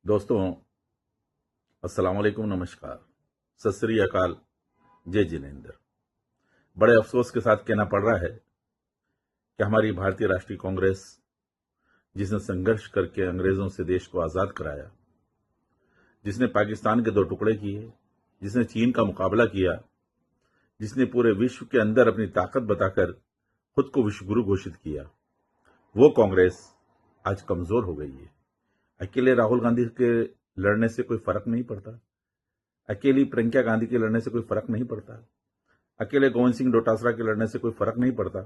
दोस्तों, अस्सलाम वालेकुम, नमस्कार, सत श्री अकाल, जय जिनेंद्र। बड़े अफसोस के साथ कहना पड़ रहा है कि हमारी भारतीय राष्ट्रीय कांग्रेस, जिसने संघर्ष करके अंग्रेजों से देश को आजाद कराया, जिसने पाकिस्तान के दो टुकड़े किए, जिसने चीन का मुकाबला किया, जिसने पूरे विश्व के अंदर अपनी ताकत बताकर खुद को विश्वगुरु घोषित किया, वो कांग्रेस आज कमजोर हो गई है। अकेले राहुल गांधी के लड़ने से कोई फर्क नहीं पड़ता, अकेली प्रियंका गांधी के लड़ने से कोई फर्क नहीं पड़ता, अकेले गोविंद सिंह डोटासरा के लड़ने से कोई फर्क नहीं पड़ता।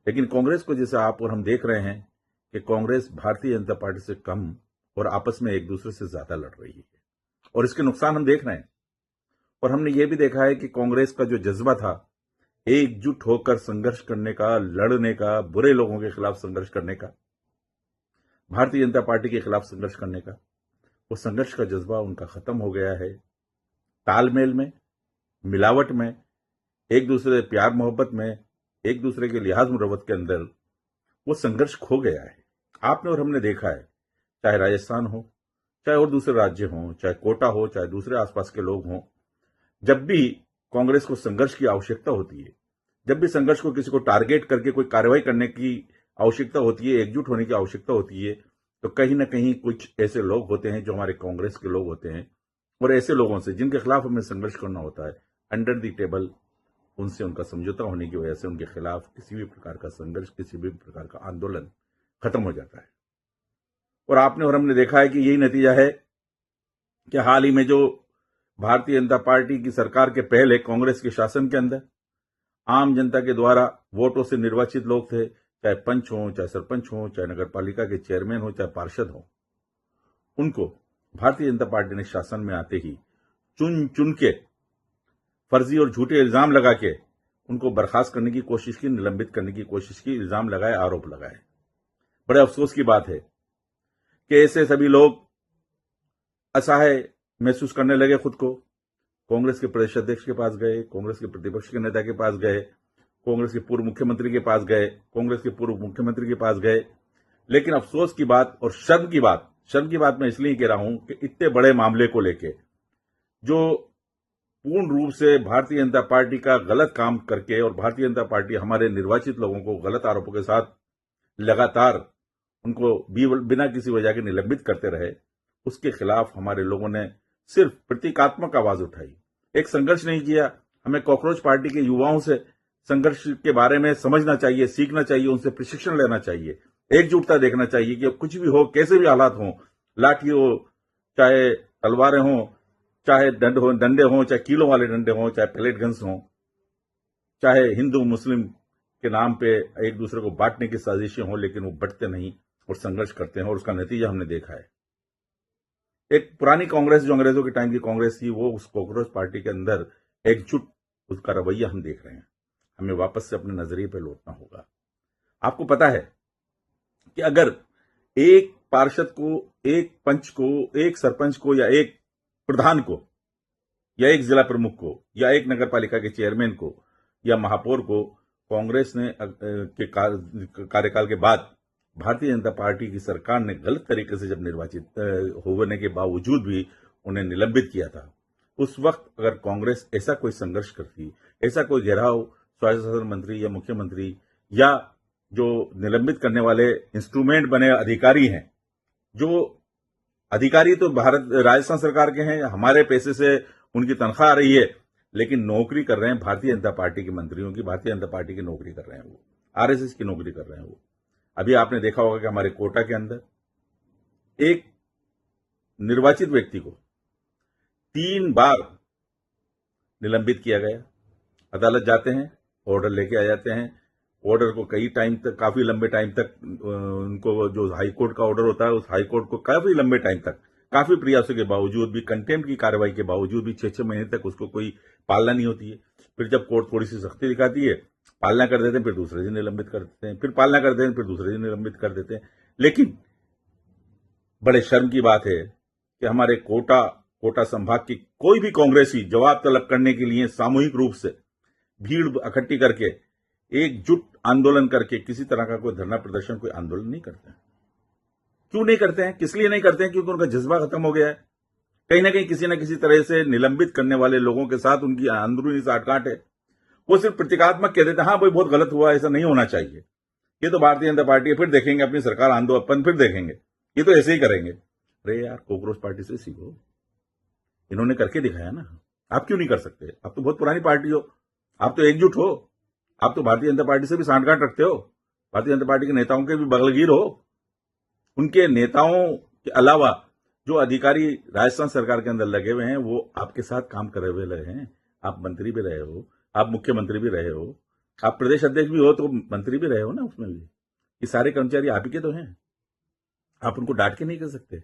लेकिन कांग्रेस को जैसे आप और हम देख रहे हैं कि कांग्रेस भारतीय जनता पार्टी से कम और आपस में एक दूसरे से ज्यादा लड़ रही है, और इसके नुकसान हम देख रहे हैं। और हमने ये भी देखा है कि कांग्रेस का जो जज्बा था एकजुट होकर संघर्ष करने का, लड़ने का, बुरे लोगों के खिलाफ संघर्ष करने का, भारतीय जनता पार्टी के खिलाफ संघर्ष करने का, वो संघर्ष का जज्बा उनका खत्म हो गया है। तालमेल में, मिलावट में, एक दूसरे से प्यार मोहब्बत में, एक दूसरे के लिहाज मुरवत के अंदर वो संघर्ष खो गया है। आपने और हमने देखा है, चाहे राजस्थान हो, चाहे और दूसरे राज्य हों, चाहे कोटा हो, चाहे दूसरे आसपास के लोग हों, जब भी कांग्रेस को संघर्ष की आवश्यकता होती है, जब भी संघर्ष को किसी को टारगेट करके कोई कार्रवाई करने की आवश्यकता होती है, एकजुट होने की आवश्यकता होती है, तो कहीं ना कहीं कुछ ऐसे लोग होते हैं जो हमारे कांग्रेस के लोग होते हैं, और ऐसे लोगों से जिनके खिलाफ हमें संघर्ष करना होता है, अंडर द टेबल उनसे उनका समझौता होने की वजह से उनके खिलाफ किसी भी प्रकार का संघर्ष, किसी भी प्रकार का आंदोलन खत्म हो जाता है। और आपने और हमने देखा है कि यही नतीजा है कि हाल ही में जो भारतीय जनता पार्टी की सरकार के पहले कांग्रेस के शासन के अंदर आम जनता के द्वारा वोटों से निर्वाचित लोग थे, चाहे पंच हो, चाहे सरपंच हो, चाहे नगर पालिका के चेयरमैन हो, चाहे पार्षद हो, उनको भारतीय जनता पार्टी ने शासन में आते ही चुन चुन के फर्जी और झूठे इल्जाम लगा के उनको बर्खास्त करने की कोशिश की, निलंबित करने की कोशिश की, इल्जाम लगाए, आरोप लगाए। बड़े अफसोस की बात है कि ऐसे सभी लोग असहाय महसूस करने लगे खुद को। कांग्रेस के प्रदेश अध्यक्ष के पास गए, कांग्रेस के प्रतिपक्ष के नेता के पास गए, कांग्रेस के पूर्व मुख्यमंत्री के पास गए, कांग्रेस के पूर्व मुख्यमंत्री के पास गए। लेकिन अफसोस की बात और शर्म की बात मैं इसलिए कह रहा हूं कि इतने बड़े मामले को लेके जो पूर्ण रूप से भारतीय जनता पार्टी का गलत काम करके और भारतीय जनता पार्टी हमारे निर्वाचित लोगों को गलत आरोपों के साथ लगातार उनको बिना किसी वजह के निलंबित करते रहे, उसके खिलाफ हमारे लोगों ने सिर्फ प्रतीकात्मक आवाज उठाई, एक संघर्ष नहीं किया। हमें कॉकरोच पार्टी के युवाओं से संघर्ष के बारे में समझना चाहिए, सीखना चाहिए, उनसे प्रशिक्षण लेना चाहिए, एकजुटता देखना चाहिए कि कुछ भी हो, कैसे भी हालात हो, लाठी हो, चाहे तलवारें हो, चाहे डंडे हों, चाहे कीलों वाले डंडे हों, चाहे पैलेट गन्स हों, चाहे हिंदू मुस्लिम के नाम पे एक दूसरे को बांटने की साजिशें हों, लेकिन वो बंटते नहीं और संघर्ष करते हैं, और उसका नतीजा हमने देखा है। एक पुरानी कांग्रेस जो अंग्रेजों के टाइम की कांग्रेस थी, वो उस कॉकरोच पार्टी के अंदर एकजुट उसका रवैया हम देख रहे हैं। हमें वापस से अपने नजरिए पर लौटना होगा। आपको पता है कि अगर एक पार्षद को, एक पंच को, एक सरपंच को, या एक प्रधान को, या एक जिला प्रमुख को, या एक नगर पालिका के चेयरमैन को, या महापौर को कांग्रेस ने के कार्यकाल के बाद भारतीय जनता पार्टी की सरकार ने गलत तरीके से जब निर्वाचित होने के बावजूद भी उन्हें निलंबित किया था, उस वक्त अगर कांग्रेस ऐसा कोई संघर्ष करती, ऐसा कोई घेराव स्वास्थ्य शासन मंत्री या मुख्यमंत्री या जो निलंबित करने वाले इंस्ट्रूमेंट बने अधिकारी हैं, जो अधिकारी तो राजस्थान सरकार के हैं, हमारे पैसे से उनकी तनख्वाह आ रही है, लेकिन नौकरी कर रहे हैं भारतीय जनता पार्टी के मंत्रियों की, भारतीय जनता पार्टी की नौकरी कर रहे हैं, वो आरएसएस की नौकरी कर रहे हैं। वो अभी आपने देखा होगा कि हमारे कोटा के अंदर एक निर्वाचित व्यक्ति को 3 बार निलंबित किया गया। अदालत जाते हैं, ऑर्डर लेके आ जाते हैं, ऑर्डर को कई टाइम तक, काफी लंबे टाइम तक उनको, जो हाईकोर्ट का ऑर्डर होता है, उस हाईकोर्ट को काफी लंबे टाइम तक, काफी प्रयासों के बावजूद भी, कंटेम्प्ट की कार्रवाई के बावजूद भी 6-6 महीने तक उसको कोई पालना नहीं होती है। फिर जब कोर्ट थोड़ी सी सख्ती दिखाती है, पालना कर देते हैं, फिर दूसरे दिन निलंबित कर देते हैं, फिर पालना कर देते हैं, फिर दूसरे दिन निलंबित कर देते हैं। लेकिन बड़े शर्म की बात है कि हमारे कोटा संभाग की कोई भी कांग्रेसी जवाब तलब करने के लिए सामूहिक रूप से भीड़ इकट्ठी करके, एकजुट आंदोलन करके, किसी तरह का कोई धरना प्रदर्शन, कोई आंदोलन नहीं करते हैं। क्यों नहीं करते हैं? किस लिए नहीं करते हैं? क्योंकि उनका जज्बा खत्म हो गया है। कहीं ना कहीं किसी न किसी तरह से निलंबित करने वाले लोगों के साथ उनकी अंदरूनी साठगांठ है। वो सिर्फ प्रतीकात्मक कह देते हैं, हाँ भाई बहुत गलत हुआ, ऐसा नहीं होना चाहिए, ये तो भारतीय जनता पार्टी है, फिर देखेंगे अपनी सरकार आंदो अपन, फिर देखेंगे, ये तो ऐसे ही करेंगे। अरे यार, कॉकरोच पार्टी से सीखो, इन्होंने करके दिखाया ना, आप क्यों नहीं कर सकते? आप तो बहुत पुरानी पार्टी हो, आप तो एकजुट हो, आप तो भारतीय जनता पार्टी से भी सांठगांठ रखते हो, भारतीय जनता पार्टी के नेताओं के भी बगलगीर हो। उनके नेताओं के अलावा जो अधिकारी राजस्थान सरकार के अंदर लगे हुए हैं वो आपके साथ काम करे हुए लगे हैं। आप मंत्री भी रहे हो, आप मुख्यमंत्री भी रहे हो, आप प्रदेश अध्यक्ष भी हो तो मंत्री भी रहे हो ना, उसमें भी ये सारे कर्मचारी आप ही के तो हैं। आप उनको डांट के नहीं कर सकते,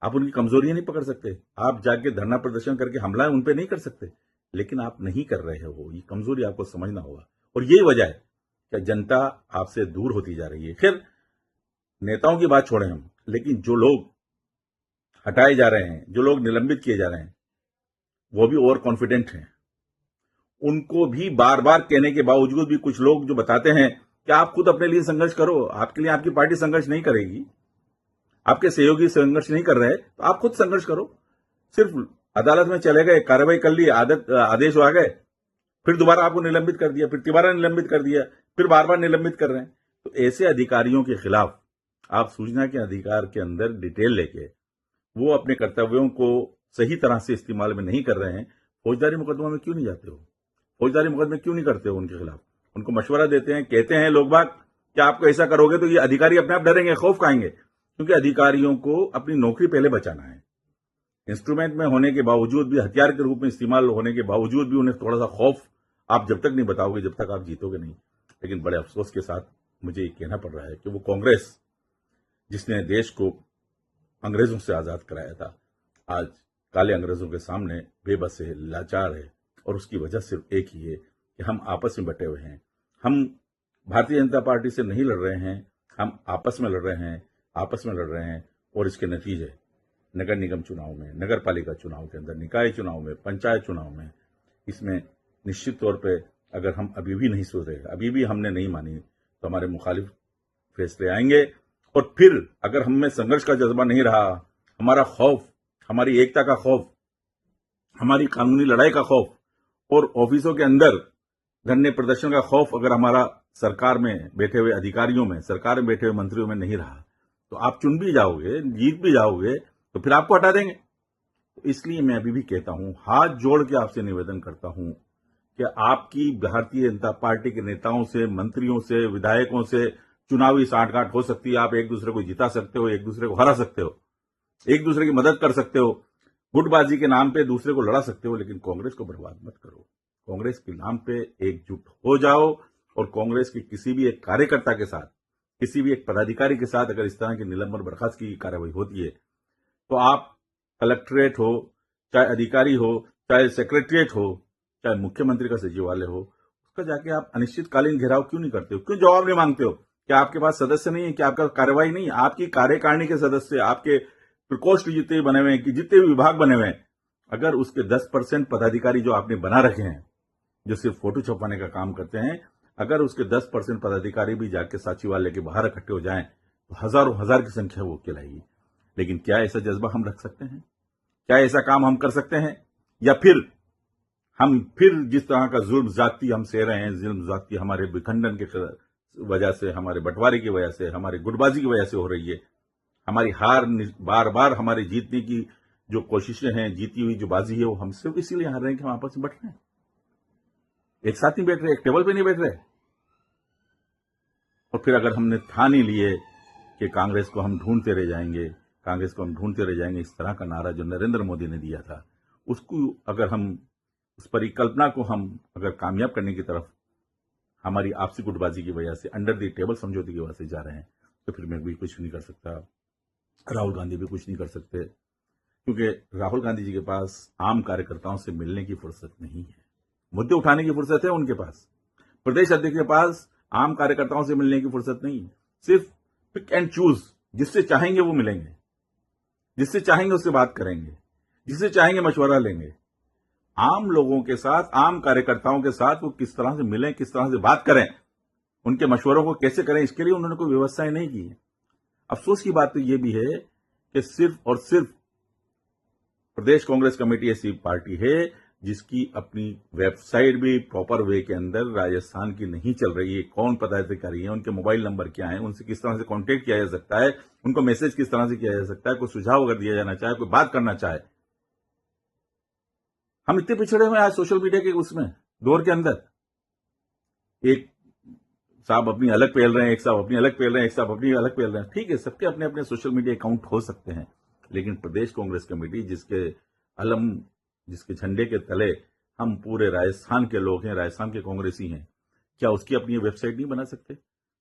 आप उनकी कमजोरियां नहीं पकड़ सकते, आप जाके धरना प्रदर्शन करके हमला उन पर नहीं कर सकते, लेकिन आप नहीं कर रहे हो। ये कमजोरी आपको समझना होगा और यही वजह है कि जनता आपसे दूर होती जा रही है। खैर, नेताओं की बात छोड़ें हम, लेकिन जो लोग हटाए जा रहे हैं, जो लोग निलंबित किए जा रहे हैं, वो भी ओवर कॉन्फिडेंट हैं। उनको भी बार बार कहने के बावजूद भी कुछ लोग जो बताते हैं कि आप खुद अपने लिए संघर्ष करो, आपके लिए आपकी पार्टी संघर्ष नहीं करेगी, आपके सहयोगी संघर्ष नहीं कर रहे, तो आप खुद संघर्ष करो। सिर्फ अदालत में चले गए, कार्रवाई कर ली, आदेश आ गए, फिर दोबारा आपको निलंबित कर दिया, फिर दोबारा निलंबित कर दिया, फिर बार बार निलंबित कर रहे हैं। तो ऐसे अधिकारियों के खिलाफ आप सूचना के अधिकार के अंदर डिटेल लेके वो अपने कर्तव्यों को सही तरह से इस्तेमाल में नहीं कर रहे हैं, फौजदारी मुकदमा में क्यों नहीं जाते हो? फौजदारी मुकदमे क्यों नहीं करते हो उनके खिलाफ? उनको मशवरा देते हैं, कहते हैं लोग बाग कि आपको ऐसा करोगे तो ये अधिकारी अपने आप डरेंगे, खौफ खाएंगे, क्योंकि अधिकारियों को अपनी नौकरी पहले बचाना है। इंस्ट्रूमेंट में होने के बावजूद भी, हथियार के रूप में इस्तेमाल होने के बावजूद भी उन्हें थोड़ा सा खौफ आप जब तक नहीं बताओगे, जब तक आप जीतोगे नहीं। लेकिन बड़े अफसोस के साथ मुझे ये कहना पड़ रहा है कि वो कांग्रेस जिसने देश को अंग्रेजों से आजाद कराया था, आज काले अंग्रेजों के सामने बेबस है, लाचार है, और उसकी वजह सिर्फ एक ही है कि हम आपस में बटे हुए हैं। हम भारतीय जनता पार्टी से नहीं लड़ रहे हैं, हम आपस में लड़ रहे हैं, आपस में लड़ रहे हैं। और इसके नतीजे नगर निगम चुनाव में, नगर पालिका चुनाव के अंदर, निकाय चुनाव में, पंचायत चुनाव में, इसमें निश्चित तौर पर अगर हम अभी भी नहीं सुधरे, अभी भी हमने नहीं मानी, तो हमारे मुखालिफ फैसले आएंगे। और फिर अगर हम में संघर्ष का जज्बा नहीं रहा, हमारा खौफ, हमारी एकता का खौफ, हमारी कानूनी लड़ाई का खौफ और ऑफिसों के अंदर धरने प्रदर्शन का खौफ अगर हमारा सरकार में बैठे हुए अधिकारियों में, सरकार में बैठे हुए मंत्रियों में नहीं रहा, तो आप चुन भी जाओगे, जीत भी जाओगे, तो फिर आपको हटा देंगे। तो इसलिए मैं अभी भी कहता हूं, हाथ जोड़ के आपसे निवेदन करता हूं कि आपकी भारतीय जनता पार्टी के नेताओं से, मंत्रियों से, विधायकों से चुनावी सांठगांठ हो सकती है। आप एक दूसरे को जिता सकते हो, एक दूसरे को हरा सकते हो, एक दूसरे की मदद कर सकते हो, गुटबाजी के नाम पे दूसरे को लड़ा सकते हो, लेकिन कांग्रेस को बर्बाद मत करो। कांग्रेस के नाम पे एकजुट हो जाओ और कांग्रेस के किसी भी एक कार्यकर्ता के साथ, किसी भी एक पदाधिकारी के साथ अगर इस तरह की निलंबन बर्खास्त की कार्रवाई होती है, तो आप कलेक्ट्रेट हो, चाहे अधिकारी हो, चाहे सेक्रेटरिएट हो, चाहे मुख्यमंत्री का सचिवालय हो, उसका जाके आप अनिश्चितकालीन घेराव क्यों नहीं करते हो? क्यों जवाब नहीं मांगते हो? क्या आपके पास सदस्य नहीं है? क्या आपका कार्रवाई नहीं? आपकी कार्यकारिणी के सदस्य, आपके प्रकोष्ठ जितने बने हुए हैं, कि जितने भी विभाग बने हुए हैं, अगर उसके 10% पदाधिकारी जो आपने बना रखे हैं, जो सिर्फ फोटो छपवाने का काम करते हैं, अगर उसके 10% पदाधिकारी भी जाके सचिवालय के बाहर इकट्ठे हो जाएं, तो हजारों हजार की संख्या वो कहलाएगी। लेकिन क्या ऐसा जज्बा हम रख सकते हैं? क्या ऐसा काम हम कर सकते हैं? या फिर हम जिस तरह का जुल्म जाती हम सह रहे हैं, जुल्म जाती हमारे विखंडन के वजह से, हमारे बंटवारे की वजह से, हमारी गुटबाजी की वजह से हो रही है, हमारी हार बार बार हमारे जीतने की जो कोशिशें हैं, जीती हुई जो बाजी है, वो हम सिर्फ इसीलिए हार रहे हैं कि हम आपस में बैठ रहे हैं, एक साथ नहीं बैठ रहे, एक टेबल पे नहीं बैठ रहे। और फिर अगर हमने ठान ही लिए कि कांग्रेस को हम ढूंढते रह जाएंगे, कांग्रेस को हम ढूंढते रह जाएंगे, इस तरह का नारा जो नरेंद्र मोदी ने दिया था, उसको अगर हम, उस परिकल्पना को हम अगर कामयाब करने की तरफ हमारी आपसी गुटबाजी की वजह से, अंडर दी टेबल समझौते की वजह से जा रहे हैं, तो फिर मैं भी कुछ नहीं कर सकता, राहुल गांधी भी कुछ नहीं कर सकते, क्योंकि राहुल गांधी जी के पास आम कार्यकर्ताओं से मिलने की फुर्सत नहीं है, मुद्दे उठाने की फुर्सत है उनके पास। प्रदेश अध्यक्ष के पास आम कार्यकर्ताओं से मिलने की फुर्सत नहीं, सिर्फ पिक एंड चूज, जिससे चाहेंगे वो मिलेंगे, जिससे चाहेंगे उससे बात करेंगे, जिससे चाहेंगे मशवरा लेंगे। आम लोगों के साथ, आम कार्यकर्ताओं के साथ वो किस तरह से मिलें, किस तरह से बात करें, उनके मशवरों को कैसे करें, इसके लिए उन्होंने कोई व्यवस्थाएं नहीं की है। अफसोस की बात तो ये भी है कि सिर्फ और सिर्फ प्रदेश कांग्रेस कमेटी ऐसी पार्टी है जिसकी अपनी वेबसाइट भी प्रॉपर वे के अंदर राजस्थान की नहीं चल रही है। कौन पदाधिकारी है, उनके मोबाइल नंबर क्या है, उनसे किस तरह से कांटेक्ट किया जा सकता है, उनको मैसेज किस तरह से किया जा सकता है, कोई सुझाव अगर दिया जाना चाहे, कोई बात करना चाहे। हम इतने पिछड़े हुए आज सोशल मीडिया के उसमें दौर के अंदर। एक साहब अपनी अलग पेल रहे हैं, एक साहब अपनी अलग पेल रहे हैं, एक साहब अपनी अलग पेल रहे हैं। ठीक है, सबके अपने अपने सोशल मीडिया अकाउंट हो सकते हैं, लेकिन प्रदेश कांग्रेस कमेटी जिसके अलम, जिसके झंडे के तले हम पूरे राजस्थान के लोग हैं, राजस्थान के कांग्रेसी हैं, क्या उसकी अपनी वेबसाइट नहीं बना सकते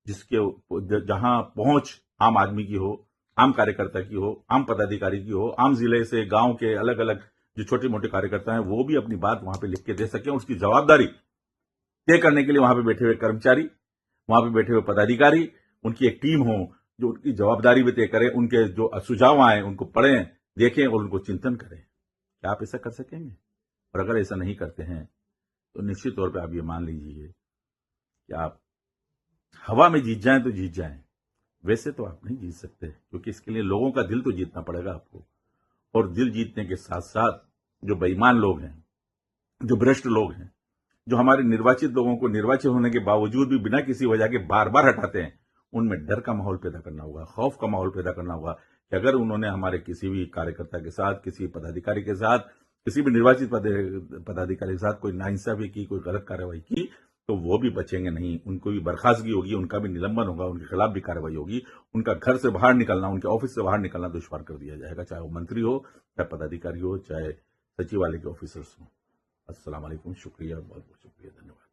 जिसके जहां पहुंच आम आदमी की हो, आम कार्यकर्ता की हो, आम पदाधिकारी की हो, आम जिले से गांव के अलग अलग जो छोटे मोटे कार्यकर्ता हैं वो भी अपनी बात वहां पे लिख के दे सकें। उसकी जवाबदारी तय करने के लिए वहां पे बैठे हुए कर्मचारी, वहां पे बैठे हुए पदाधिकारी, उनकी एक टीम हो जो उनकी जवाबदारी भी तय करे, उनके जो सुझाव आए उनको पढ़ें, देखें और उनको चिंतन करें। क्या आप ऐसा कर सकेंगे? और अगर ऐसा नहीं करते हैं तो निश्चित तौर पे आप ये मान लीजिए कि आप हवा में जीत जाएं तो जीत जाएं, वैसे तो आप नहीं जीत सकते, क्योंकि इसके लिए लोगों का दिल तो जीतना पड़ेगा आपको। और दिल जीतने के साथ साथ जो बेईमान लोग हैं, जो भ्रष्ट लोग हैं, जो हमारे निर्वाचित लोगों को निर्वाचित होने के बावजूद भी बिना किसी वजह के बार बार हटाते हैं, उनमें डर का माहौल पैदा करना होगा, खौफ का माहौल पैदा करना होगा कि अगर उन्होंने हमारे किसी भी कार्यकर्ता के साथ, किसी पदाधिकारी के साथ, किसी भी निर्वाचित पदाधिकारी के साथ कोई नाइंसाफी की, कोई गलत कार्रवाई की, तो वो भी बचेंगे नहीं। उनको भी बर्खास्तगी होगी, उनका भी निलंबन होगा, उनके खिलाफ भी कार्रवाई होगी, उनका घर से बाहर निकलना, उनके ऑफिस से बाहर निकलना दुश्वार कर दिया जाएगा, चाहे वो मंत्री हो, चाहे पदाधिकारी हो, चाहे सचिवालय के ऑफिसर्स हो। अस्सलाम वालेकुम, शुक्रिया, बहुत बहुत शुक्रिया, धन्यवाद।